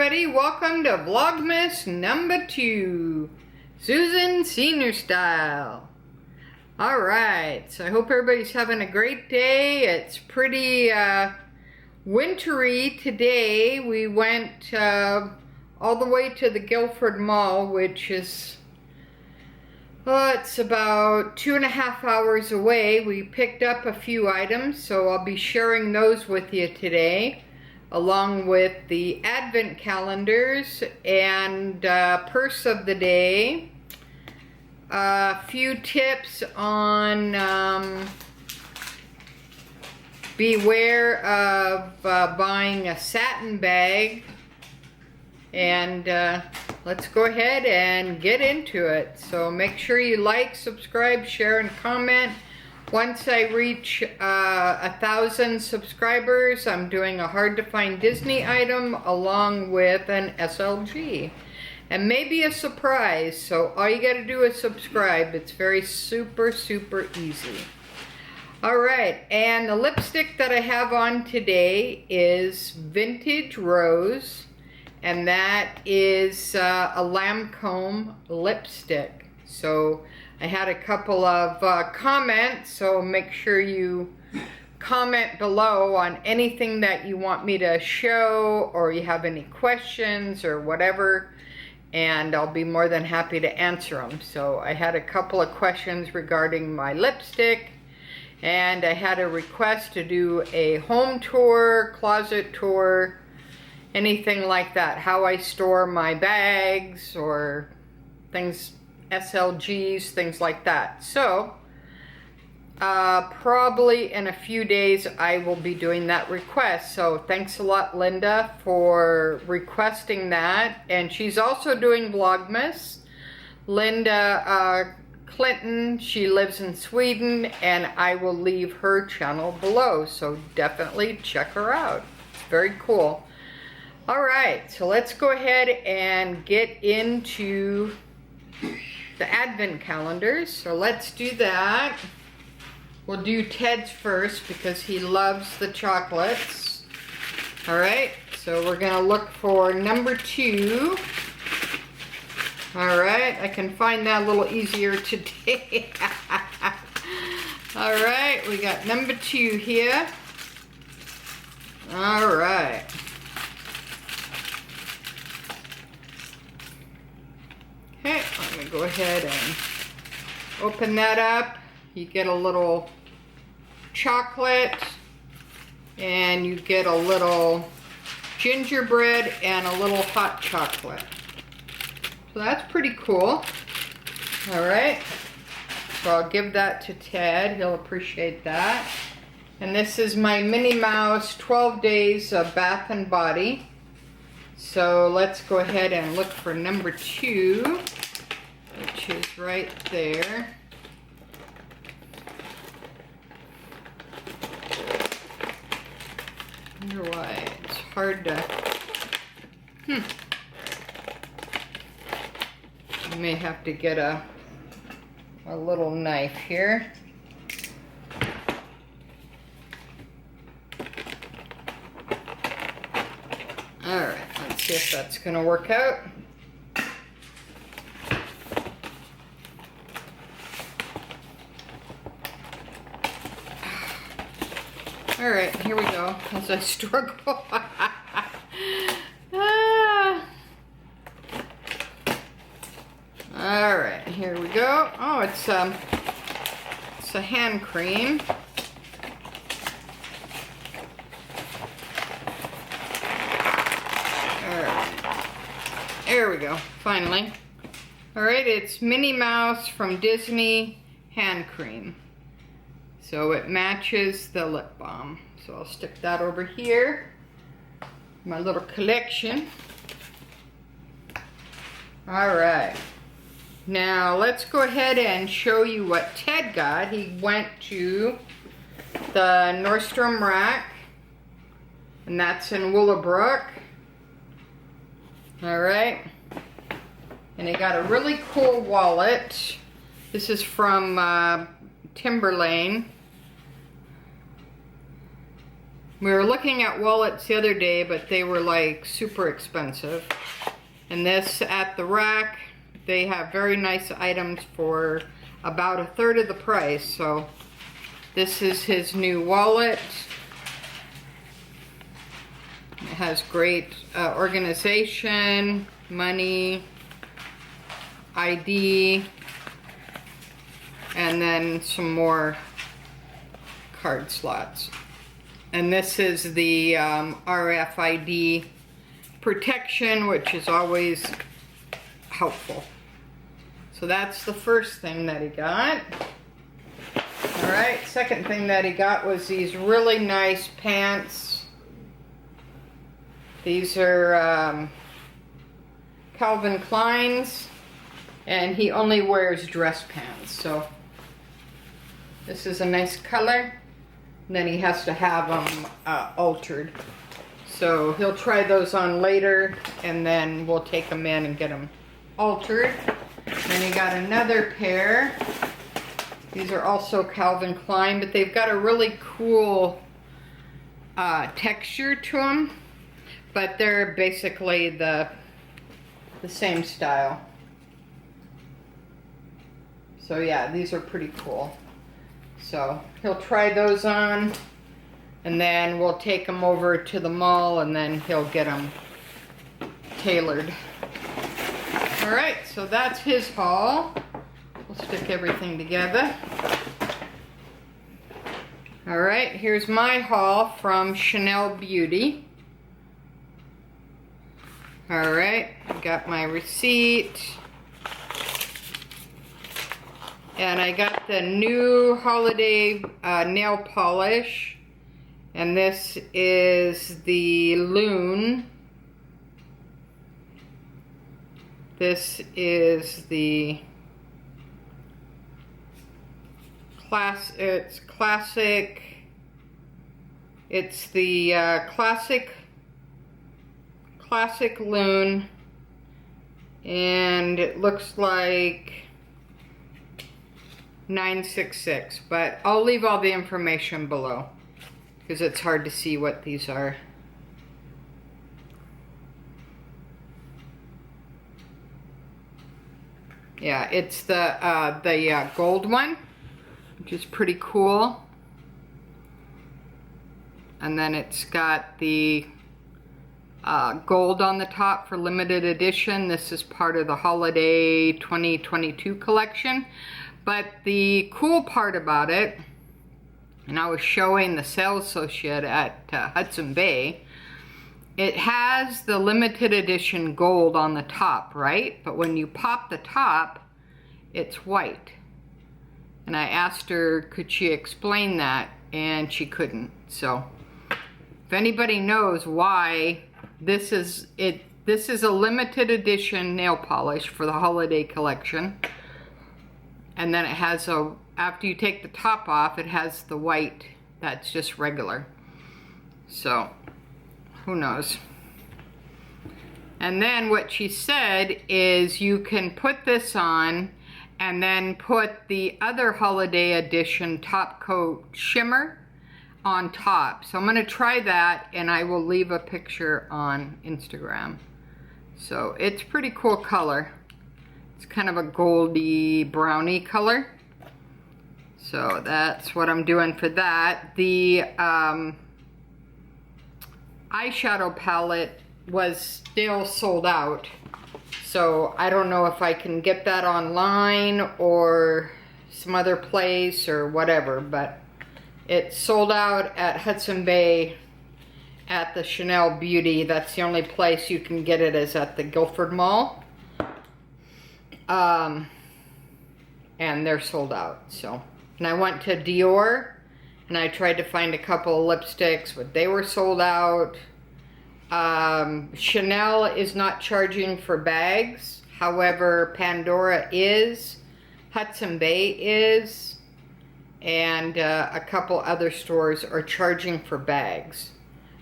everybody, welcome to Vlogmas number 2, Susan Senior Style. Alright, so I hope everybody's having a great day. It's pretty wintry today. We went all the way to the Guilford Mall, which is, it's about 2.5 hours away. We picked up a few items, so I'll be sharing those with you today, along with the advent calendars and purse of the day, a few tips on beware of buying a satin bag, and let's go ahead and get into it. So make sure you like, subscribe, share, and comment. Once I reach 1,000 subscribers, I'm doing a hard to find Disney item along with an SLG. And maybe a surprise, so all you gotta do is subscribe. It's very super easy. Alright, and the lipstick that I have on today is Vintage Rose, and that is a Lancome lipstick. So I had a couple of comments, so make sure you comment below on anything that you want me to show, or you have any questions or whatever, and I'll be more than happy to answer them. So I had a couple of questions regarding my lipstick, and I had a request to do a home tour, closet tour, anything like that, how I store my bags or things, SLGs, things like that. So probably in a few days I will be doing that request. So thanks a lot, Linda, for requesting that. And she's also doing Vlogmas. Linda Clinton, she lives in Sweden, and I will leave her channel below, so definitely check her out. It's very cool. All right, so let's go ahead and get into the advent calendars. So let's do that. We'll do Ted's first because he loves the chocolates. All right, so we're gonna look for number 2. All right, I can find that a little easier today. All right, we got number 2 here. All right. Okay, I'm gonna go ahead and open that up. You get a little chocolate, and you get a little gingerbread and a little hot chocolate. So that's pretty cool. All right, so I'll give that to Ted. He'll appreciate that. And this is my Minnie Mouse 12 Days of Bath and Body. So let's go ahead and look for number 2, which is right there. I wonder why it's hard to, I may have to get a little knife here. Alright, let's see if that's gonna work out. Alright, here we go, as I struggle. Alright, here we go. Oh, it's a hand cream. Alright, there we go, finally. Alright, it's Minnie Mouse from Disney hand cream. So it matches the lip balm. So I'll stick that over here. My little collection. Alright. Now let's go ahead and show you what Ted got. He went to the Nordstrom rack, and that's in Willowbrook. Alright. And he got a really cool wallet. This is from Timberland. We were looking at wallets the other day, but they were like super expensive. And this at the rack, they have very nice items for about 1/3 of the price. So this is his new wallet. It has great organization, money, ID, and then some more card slots. And this is the RFID protection, which is always helpful. So that's the first thing that he got. All right, second thing that he got was these really nice pants. These are Calvin Klein's, and he only wears dress pants. So this is a nice color. And then he has to have them altered. So he'll try those on later, and then we'll take them in and get them altered. Then he got another pair. These are also Calvin Klein, but they've got a really cool texture to them. But they're basically the same style. So yeah, these are pretty cool. So he'll try those on, and then we'll take them over to the mall, and then he'll get them tailored. All right, so that's his haul. We'll stick everything together. All right, here's my haul from Chanel Beauty. All right, I got my receipt. And I got the new holiday nail polish. And this is the Lune. This is the classic. It's the classic Lune. And it looks like 966, but I'll leave all the information below because it's hard to see what these are. Yeah, it's the gold one, which is pretty cool. And then it's got the gold on the top for limited edition. This is part of the holiday 2022 collection. But the cool part about it, and I was showing the sales associate at Hudson Bay, it has the limited edition gold on the top, right? But when you pop the top, it's white. And I asked her, could she explain that? And she couldn't. So if anybody knows why this is a limited edition nail polish for the holiday collection. And then it has after you take the top off, it has the white that's just regular. So, who knows? And then what she said is you can put this on and then put the other holiday edition top coat shimmer on top. So I'm gonna try that, and I will leave a picture on Instagram. So it's pretty cool color. It's kind of a goldy browny color. So that's what I'm doing for that. The eyeshadow palette was still sold out. So I don't know if I can get that online or some other place or whatever, but it's sold out at Hudson Bay at the Chanel Beauty. That's the only place you can get it, is at the Guilford Mall. And they're sold out. So, and I went to Dior and I tried to find a couple of lipsticks, but they were sold out. Chanel is not charging for bags. However, Pandora is, Hudson Bay is, and a couple other stores are charging for bags.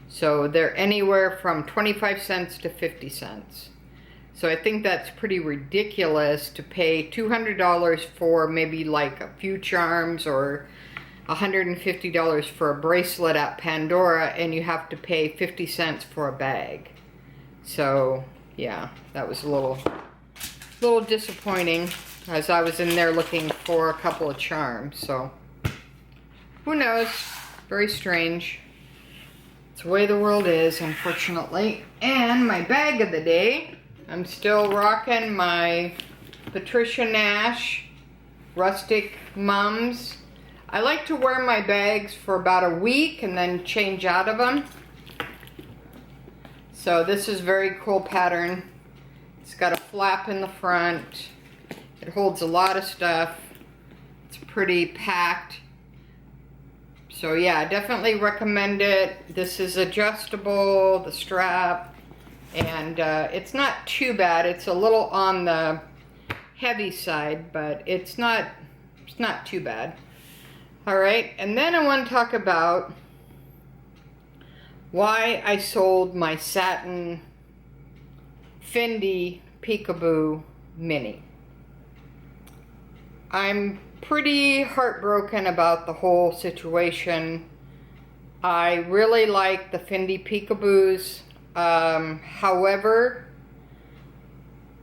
So they're anywhere from 25 cents to 50 cents. So I think that's pretty ridiculous to pay $200 for maybe like a few charms or $150 for a bracelet at Pandora, and you have to pay 50 cents for a bag. So yeah, that was a little disappointing, as I was in there looking for a couple of charms. So who knows? Very strange. It's the way the world is, unfortunately. And my bag of the day, I'm still rocking my Patricia Nash Rustic Mums. I like to wear my bags for about a week and then change out of them. So this is a very cool pattern. It's got a flap in the front. It holds a lot of stuff. It's pretty packed. So yeah, I definitely recommend it. This is adjustable, the strap, and it's not too bad. It's a little on the heavy side, but it's not too bad. All right, and then I want to talk about why I sold my satin Fendi Peekaboo Mini. I'm pretty heartbroken about the whole situation. I really like the Fendi Peekaboos. However,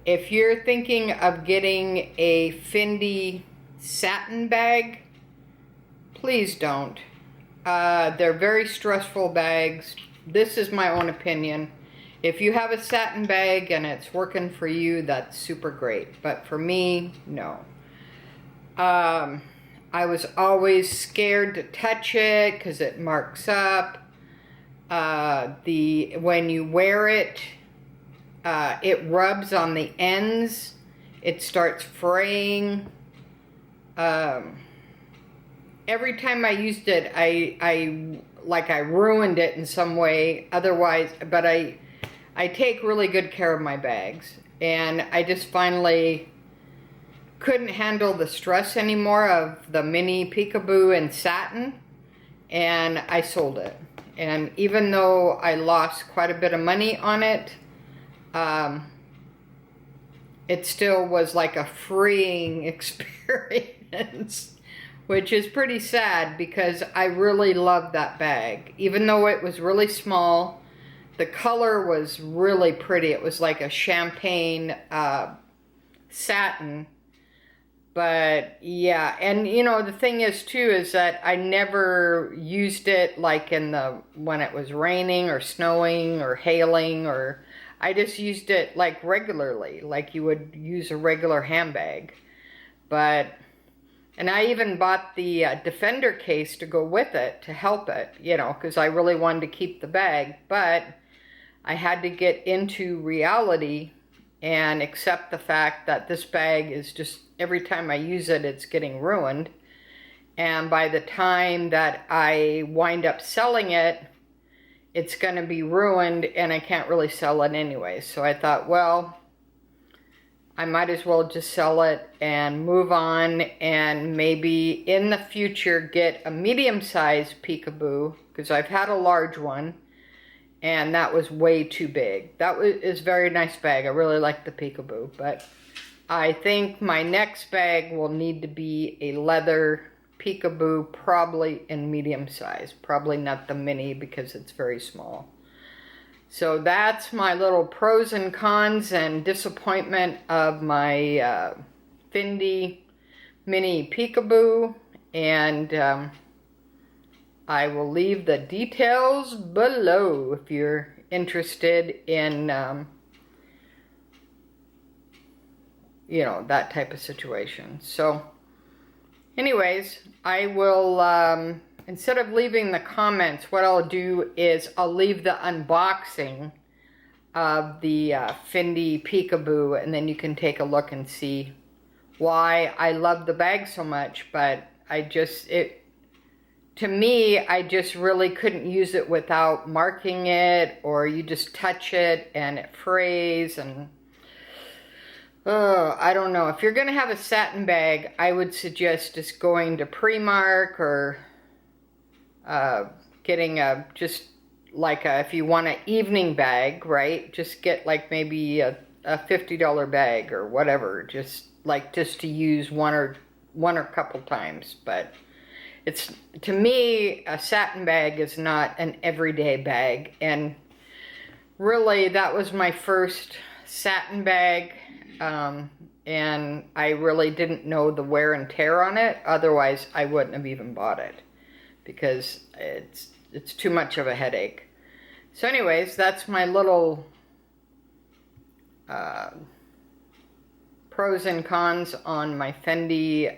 if you're thinking of getting a Fendi satin bag, please don't. They're very stressful bags. This is my own opinion. If you have a satin bag and it's working for you, that's super great. But for me, no. I was always scared to touch it because it marks up. When you wear it, it rubs on the ends. It starts fraying. Every time I used it, I ruined it in some way. Otherwise, but I take really good care of my bags, and I just finally couldn't handle the stress anymore of the mini Peekaboo in satin, and I sold it. And even though I lost quite a bit of money on it, it still was like a freeing experience, which is pretty sad because I really loved that bag. Even though it was really small, the color was really pretty. It was like a champagne satin. But yeah, and you know, the thing is too, is that I never used it like when it was raining or snowing or hailing, or I just used it like regularly, like you would use a regular handbag. And I even bought the Defender case to go with it to help it, you know, because I really wanted to keep the bag. But I had to get into reality and accept the fact that this bag is just, every time I use it, it's getting ruined. And by the time that I wind up selling it, it's going to be ruined and I can't really sell it anyway. So I thought, well, I might as well just sell it and move on, and maybe in the future get a medium-sized Peekaboo, because I've had a large one and that was way too big. Is a very nice bag. I really like the Peekaboo, but I think my next bag will need to be a leather Peekaboo, probably in medium size. Probably not the mini because it's very small. So that's my little pros and cons and disappointment of my Fendi mini Peekaboo, and I will leave the details below if you're interested in you know, that type of situation. So anyways, I will instead of leaving the comments, what I'll do is I'll leave the unboxing of the Fendi Peekaboo, and then you can take a look and see why I love the bag so much. But to me, I just really couldn't use it without marking it, or you just touch it and it frays, and I don't know. If you're going to have a satin bag, I would suggest just going to Primark, or getting just like if you want an evening bag, right? Just get like maybe a $50 bag or whatever, just to use one or couple times. But it's, to me, a satin bag is not an everyday bag. And really, that was my first satin bag. And I really didn't know the wear and tear on it. Otherwise, I wouldn't have even bought it because it's too much of a headache. So anyways, that's my little pros and cons on my Fendi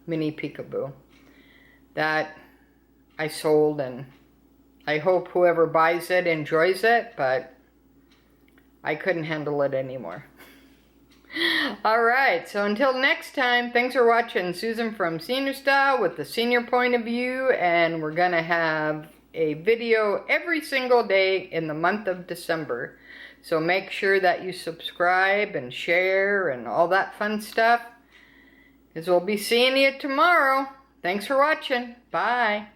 mini peekaboo that I sold, and I hope whoever buys it enjoys it, but I couldn't handle it anymore. Alright, so until next time, thanks for watching Susan from Srstyle with the senior point of view, and we're gonna have a video every single day in the month of December. So make sure that you subscribe and share and all that fun stuff, because we'll be seeing you tomorrow. Thanks for watching. Bye.